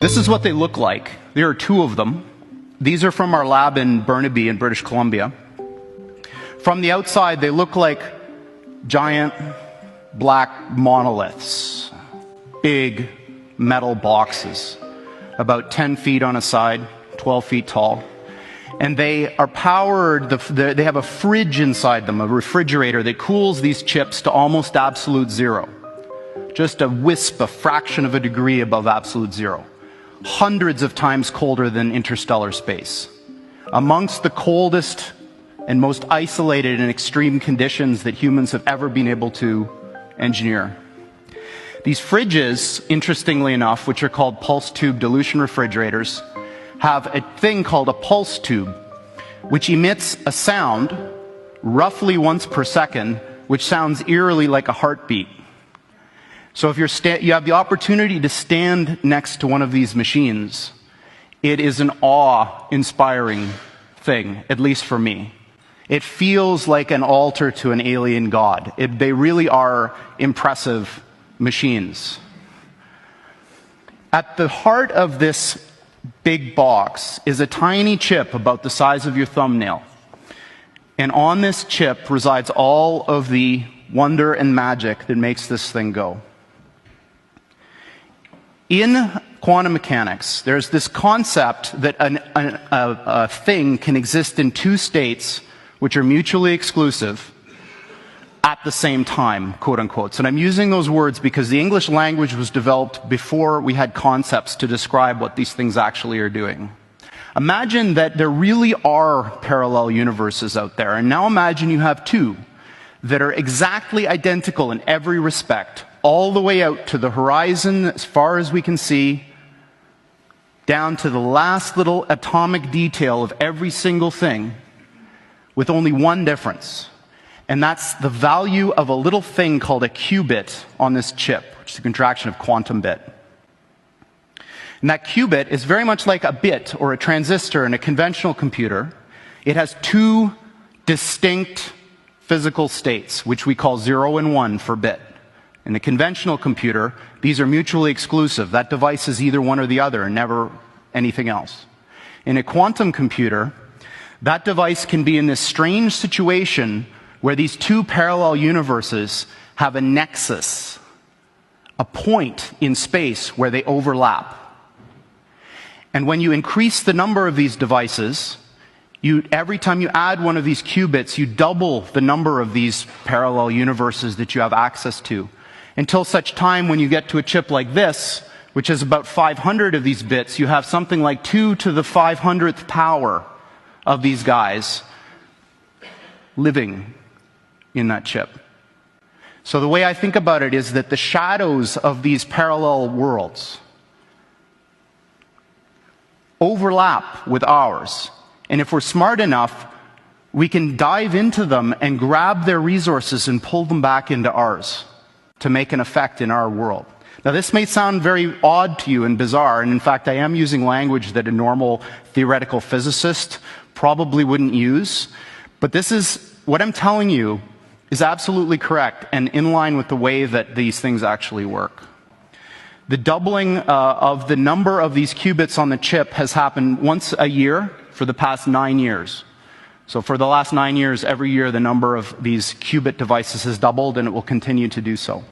This is what they look like. There are two of them. These are from our lab in Burnaby in British Columbia. From the outside, they look like giant black monoliths, big metal boxes, about 10 feet on a side, 12 feet tall. And they are powered, they have a fridge inside them, a refrigerator that cools these chips to almost absolute zero. Just a wisp, a fraction of a degree above absolute zero. Hundreds of times colder than interstellar space. Amongst the coldest and most isolated and extreme conditions that humans have ever been able to engineer. These fridges, interestingly enough, which are called pulse tube dilution refrigerators, have a thing called a pulse tube, which emits a sound roughly once per second, which sounds eerily like a heartbeat. So if you have the opportunity to stand next to one of these machines, it is an awe-inspiring thing, at least for me. It feels like an altar to an alien god. They really are impressive machines. At the heart of this big box is a tiny chip about the size of your thumbnail. And on this chip resides all of the wonder and magic that makes this thing go. In quantum mechanics, there's this concept that a thing can exist in two states which are mutually exclusive at the same time, quote unquote. And I'm using those words because the English language was developed before we had concepts to describe what these things actually are doing. Imagine that there really are parallel universes out there, and now imagine you have two that are exactly identical in every respect, all the way out to the horizon as far as we can see, down to the last little atomic detail of every single thing, with only one difference. And that's the value of a little thing called a qubit on this chip, which is a contraction of quantum bit. And that qubit is very much like a bit or a transistor in a conventional computer. It has two distinct physical states, which we call 0 and 1 for bit. In a conventional computer, these are mutually exclusive. That device is either one or the other, and never anything else. In a quantum computer, that device can be in this strange situation where these two parallel universes have a nexus, a point in space where they overlap. And when you increase the number of these devices, every time you add one of these qubits, you double the number of these parallel universes that you have access to. Until such time when you get to a chip like this, which has about 500 of these bits, you have something like 2 to the 500th power of these guys living in that chip. So the way I think about it is that the shadows of these parallel worlds overlap with ours. And if we're smart enough, we can dive into them and grab their resources and pull them back into ours to make an effect in our world. Now, this may sound very odd to you and bizarre, and in fact, I am using language that a normal theoretical physicist probably wouldn't use, but this is, what I'm telling you is absolutely correct and in line with the way that these things actually work. The doubling of the number of these qubits on the chip has happened once a year for the past 9 years. So for the last 9 years, every year the number of these qubit devices has doubled, and it will continue to do so.